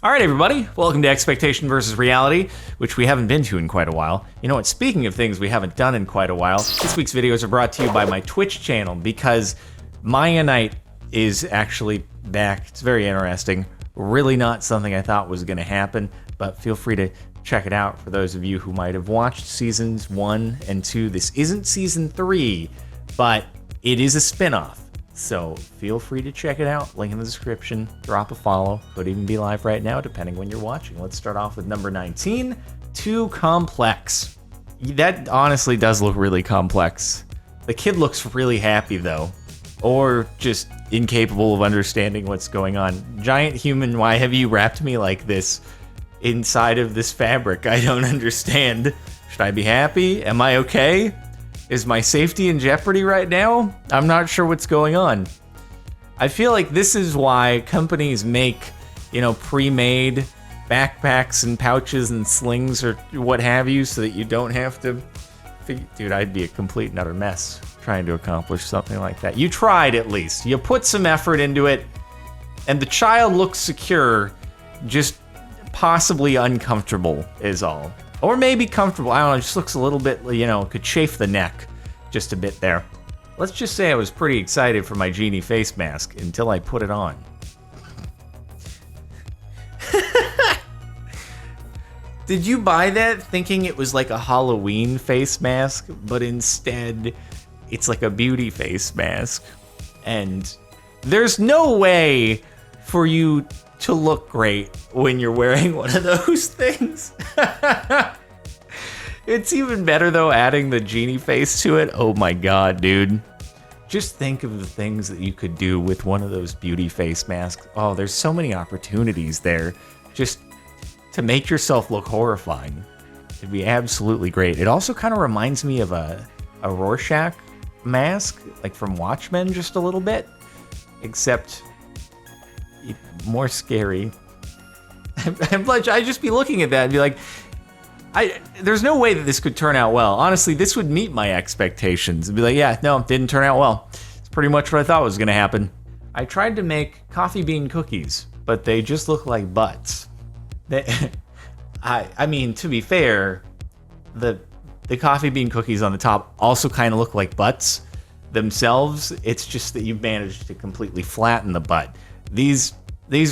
All right, everybody, welcome to Expectation versus Reality, which we haven't been to in quite a while. You know what, speaking of things we haven't done in quite a while, this week's videos are brought to you by my Twitch channel because Maya Night is actually back. It's very interesting. Really not something I thought was going to happen, but feel free to check it out for those of you who might have watched seasons 1 and 2. This isn't season 3, but it is a spin-off. So feel free to check it out. Link in the description. Drop a follow. Could even be live right now, depending when you're watching. Let's start off with number 19. Too complex. That honestly does look really complex. The kid looks really happy, though. Or just incapable of understanding what's going on. Giant human, why have you wrapped me like this inside of this fabric? I don't understand. Should I be happy? Am I okay? Is my safety in jeopardy right now? I'm not sure what's going on. I feel like this is why companies make, pre-made backpacks and pouches and slings or what have you so that you don't have to... Dude, I'd be a complete and utter mess trying to accomplish something like that. You tried, at least. You put some effort into it, and the child looks secure, just possibly uncomfortable is all. Or maybe comfortable. I don't know, it just looks a little bit, could chafe the neck just a bit there. Let's just say I was pretty excited for my genie face mask until I put it on. Did you buy that thinking it was like a Halloween face mask, but instead it's like a beauty face mask? And there's no way for you to look great when you're wearing one of those things. It's even better though adding the genie face to it. Oh my god, dude. Just think of the things that you could do with one of those beauty face masks. Oh, there's so many opportunities there just to make yourself look horrifying. It'd be absolutely great. It also kind of reminds me of a Rorschach mask, like from Watchmen just a little bit, except more scary. I'd just be looking at that and be like, there's no way that this could turn out well. Honestly, this would meet my expectations. And be like, yeah, no, it didn't turn out well. It's pretty much what I thought was going to happen. I tried to make coffee bean cookies, but they just look like butts. I mean, to be fair, the coffee bean cookies on the top also kind of look like butts themselves. It's just that you've managed to completely flatten the butt. These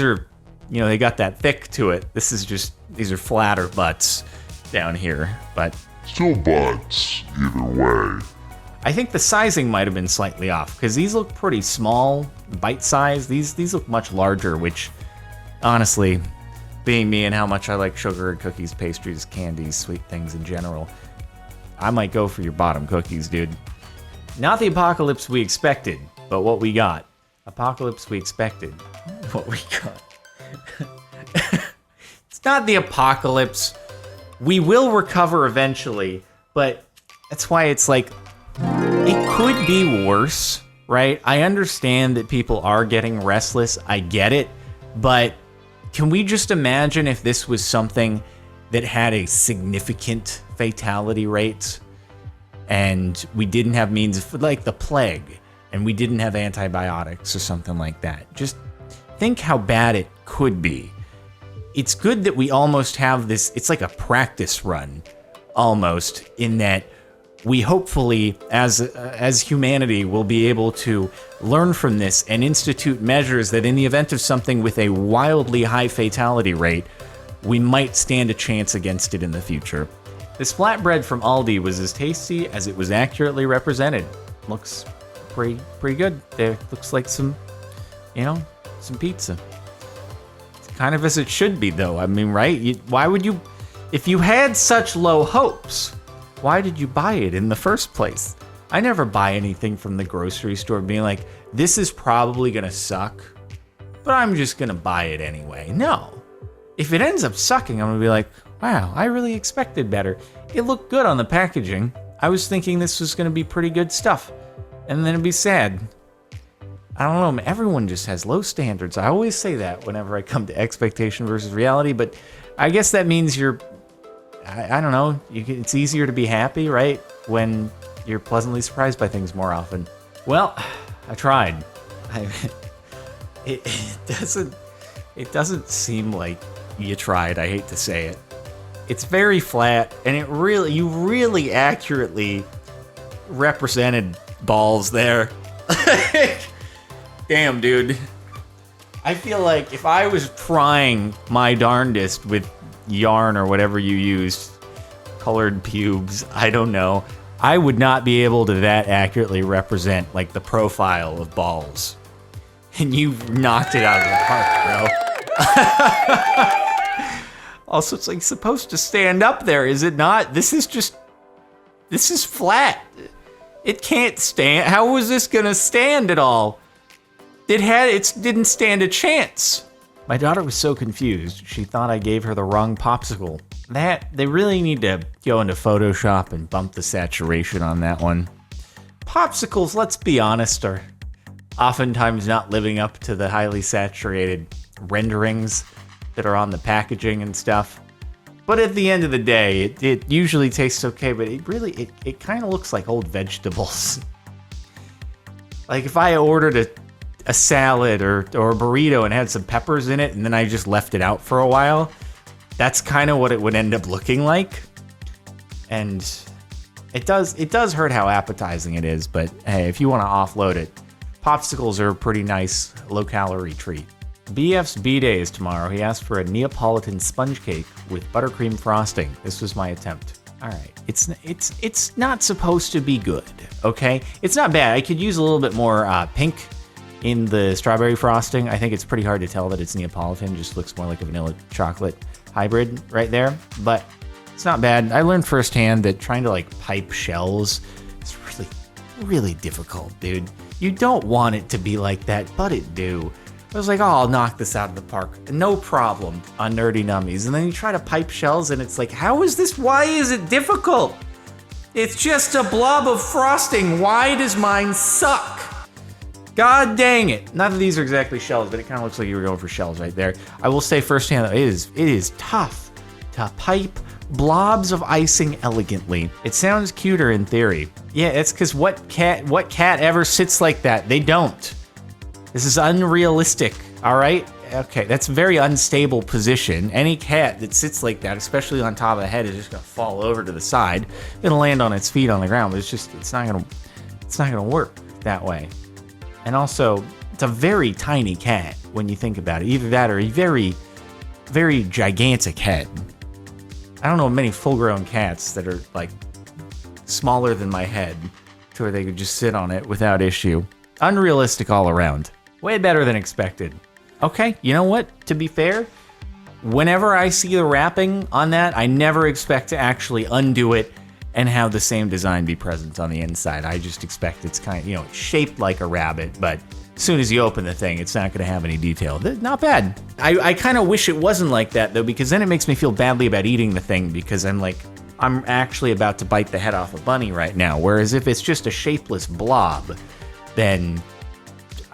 are, they got that thick to it. These are flatter butts down here, but still butts either way. I think the sizing might have been slightly off because these look pretty small, bite size. These look much larger, which honestly, being me and how much I like sugar, cookies, pastries, candies, sweet things in general, I might go for your bottom cookies, dude. Not the apocalypse we expected, but what we got. Apocalypse we expected. What we got. It's not the apocalypse. We will recover eventually, but that's why it's like, it could be worse, right? I understand that people are getting restless. I get it, but can we just imagine if this was something that had a significant fatality rate and we didn't have means of, like the plague, and we didn't have antibiotics or something like that? Just think how bad it could be. It's good that we almost have this, it's like a practice run, almost, in that we hopefully, as humanity, will be able to learn from this and institute measures that in the event of something with a wildly high fatality rate, we might stand a chance against it in the future. This flatbread from Aldi was as tasty as it was accurately represented. Looks pretty good. There looks like some pizza. It's kind of as it should be, though. I mean, right? Why would you, if you had such low hopes, why did you buy it in the first place? I never buy anything from the grocery store being like, this is probably gonna suck, but I'm just gonna buy it anyway. No. If it ends up sucking, I'm gonna be like, wow, I really expected better. It looked good on the packaging. I was thinking this was gonna be pretty good stuff. And then it'd be sad. I don't know, everyone just has low standards. I always say that whenever I come to expectation versus reality, but I guess that means you're, I don't know, it's easier to be happy, right? When you're pleasantly surprised by things more often. Well, I tried. It doesn't seem like you tried. I hate to say it. It's very flat, and you really accurately represented balls there. Damn, dude. I feel like if I was trying my darndest with yarn or whatever you used, colored pubes, I don't know, I would not be able to that accurately represent like the profile of balls. And you knocked it out of the park, bro. Also, it's like supposed to stand up there, is it not? This is flat. It can't stand. How was this gonna stand at all? It didn't stand a chance. My daughter was so confused. She thought I gave her the wrong popsicle. They really need to go into Photoshop and bump the saturation on that one. Popsicles, let's be honest, are oftentimes not living up to the highly saturated renderings that are on the packaging and stuff. But at the end of the day, it usually tastes okay, but it kind of looks like old vegetables. Like if I ordered a salad or a burrito and had some peppers in it and then I just left it out for a while, that's kind of what it would end up looking like. And it does hurt how appetizing it is, but hey, if you want to offload it, popsicles are a pretty nice low-calorie treat. BF's B-Day is tomorrow. He asked for a Neapolitan sponge cake with buttercream frosting. This was my attempt. All right, it's not supposed to be good, okay? It's not bad. I could use a little bit more pink in the strawberry frosting. I think it's pretty hard to tell that it's Neapolitan. Just looks more like a vanilla chocolate hybrid right there, but it's not bad. I learned firsthand that trying to like pipe shells is really, really difficult, dude. You don't want it to be like that, but it do. I was like, oh, I'll knock this out of the park. No problem on Nerdy Nummies. And then you try to pipe shells and it's like, how is this? Why is it difficult? It's just a blob of frosting. Why does mine suck? God dang it. None of these are exactly shells, but it kind of looks like you were going for shells right there. I will say firsthand that it is tough to pipe blobs of icing elegantly. It sounds cuter in theory. Yeah, it's because what cat ever sits like that? They don't. This is unrealistic, all right? Okay, that's a very unstable position. Any cat that sits like that, especially on top of the head, is just gonna fall over to the side. It'll land on its feet on the ground, but it's not gonna work that way. And also, it's a very tiny cat when you think about it. Either that or a very, very gigantic head. I don't know many full-grown cats that are like smaller than my head to where they could just sit on it without issue. Unrealistic all around. Way better than expected. Okay, you know what? To be fair, whenever I see the wrapping on that, I never expect to actually undo it and have the same design be present on the inside. I just expect it's kind of, it's shaped like a rabbit, but as soon as you open the thing, it's not going to have any detail. Not bad. I kind of wish it wasn't like that, though, because then it makes me feel badly about eating the thing, because I'm actually about to bite the head off a bunny right now, whereas if it's just a shapeless blob, then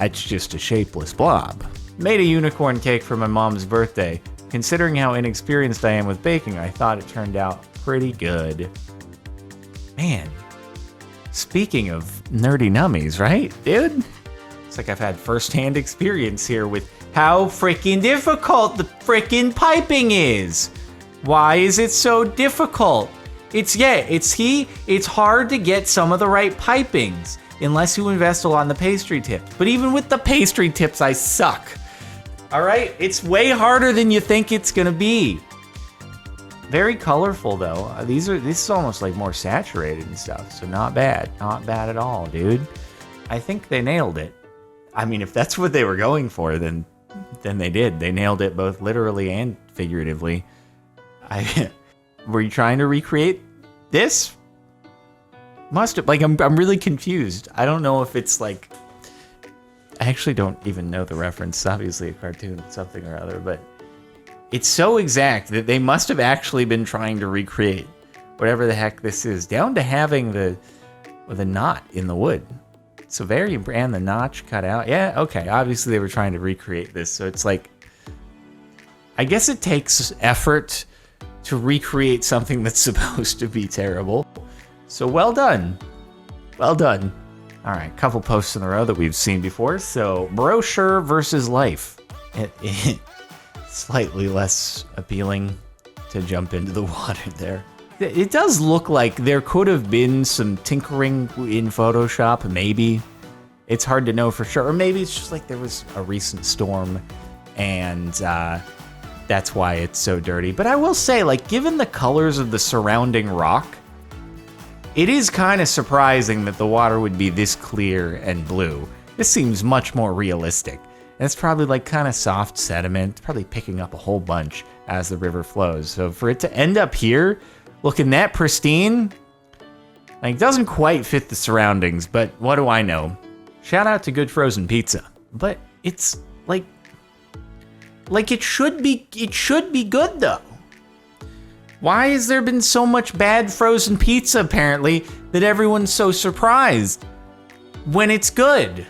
it's just a shapeless blob. Made a unicorn cake for my mom's birthday. Considering how inexperienced I am with baking, I thought it turned out pretty good. Man, speaking of nerdy nummies, right, dude? It's like I've had first-hand experience here with how freaking difficult the freaking piping is. Why is it so difficult? It's hard to get some of the right pipings unless you invest a lot in the pastry tips. But even with the pastry tips, I suck. All right, it's way harder than you think it's gonna be. Very colorful though. This is almost like more saturated and stuff, so not bad. Not bad at all, dude. I think they nailed it. I mean, if that's what they were going for, then they did. They nailed it both literally and figuratively. Were you trying to recreate this? Must have. Like, I'm really confused. I don't know if it's like... I actually don't even know the reference. It's obviously a cartoon, something or other, but it's so exact that they must have actually been trying to recreate whatever the heck this is, down to having the knot in the wood. So and the notch cut out. Yeah, okay. Obviously they were trying to recreate this. So it's like, I guess it takes effort to recreate something that's supposed to be terrible. So well done. Well done. All right, couple posts in a row that we've seen before. So Brochure Vs Life. slightly less appealing to jump into the water there. It does look like there could have been some tinkering in Photoshop, maybe. It's hard to know for sure. Or maybe it's just like there was a recent storm and that's why it's so dirty. But I will say, like, given the colors of the surrounding rock, it is kind of surprising that the water would be this clear and blue. This seems much more realistic. And it's probably like kind of soft sediment, probably picking up a whole bunch as the river flows. So for it to end up here, looking that pristine, like, doesn't quite fit the surroundings, but what do I know? Shout out to good frozen pizza. But it's like it should be good though. Why has there been so much bad frozen pizza apparently that everyone's so surprised when it's good?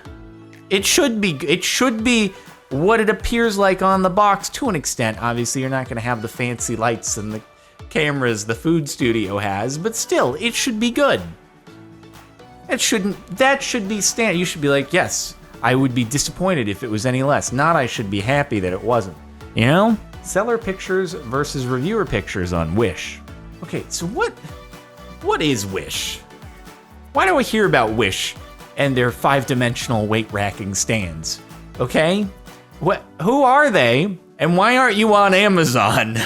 It should be what it appears like on the box to an extent. Obviously, you're not going to have the fancy lights and the cameras the food studio has, but still, it should be good. That should be standard. You should be like, yes, I would be disappointed if it was any less. Not I should be happy that it wasn't. You know? Seller pictures versus reviewer pictures on Wish. Okay, so what is Wish? Why do I hear about Wish and their 5-dimensional weight-racking stands? Okay? Who are they, and why aren't you on Amazon?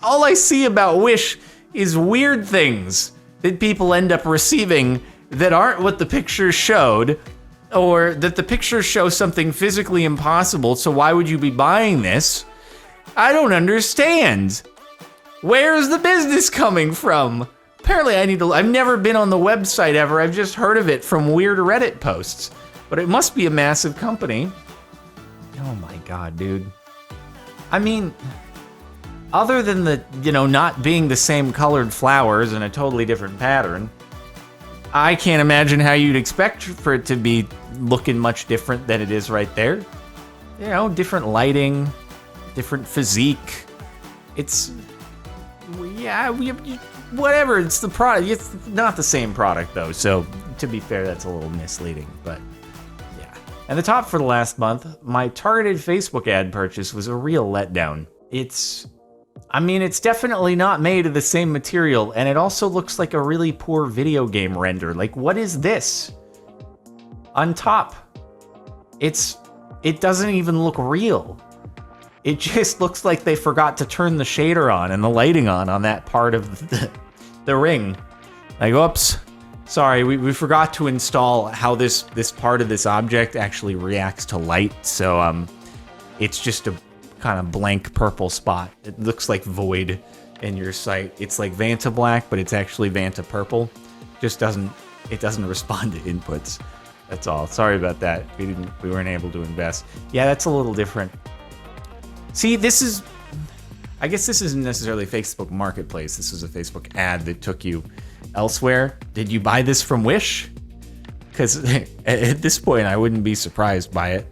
All I see about Wish is weird things that people end up receiving that aren't what the pictures showed, or that the pictures show something physically impossible, so why would you be buying this? I don't understand. Where's the business coming from? Apparently I've never been on the website ever, I've just heard of it from weird Reddit posts. But it must be a massive company. Oh my god, dude. I mean, other than the, not being the same colored flowers in a totally different pattern, I can't imagine how you'd expect for it to be looking much different than it is right there. Different lighting, different physique. It's, whatever, it's the product. It's not the same product though, so to be fair, that's a little misleading, but yeah. And the top for the last month, my targeted Facebook ad purchase was a real letdown. It's definitely not made of the same material, and it also looks like a really poor video game render. Like, what is this? On top, it doesn't even look real. It just looks like they forgot to turn the shader on and the lighting on that part of the ring. Like, oops, sorry, we forgot to install how this part of this object actually reacts to light, so it's just a kind of blank purple spot. It looks like void in your site. It's like Vanta black, but it's actually Vanta purple. It doesn't respond to inputs. That's all. Sorry about that. We weren't able to invest. Yeah, that's a little different. See, I guess this isn't necessarily Facebook Marketplace. This is a Facebook ad that took you elsewhere. Did you buy this from Wish? Because at this point, I wouldn't be surprised by it.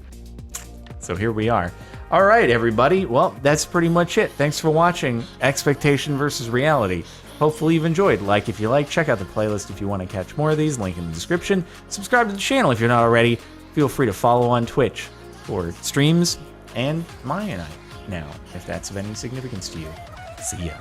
So here we are. All right, everybody. Well, that's pretty much it. Thanks for watching Expectation versus Reality. Hopefully you've enjoyed. Like if you like, check out the playlist if you want to catch more of these, link in the description. Subscribe to the channel if you're not already. Feel free to follow on Twitch for streams and Maya and I now, if that's of any significance to you. See ya.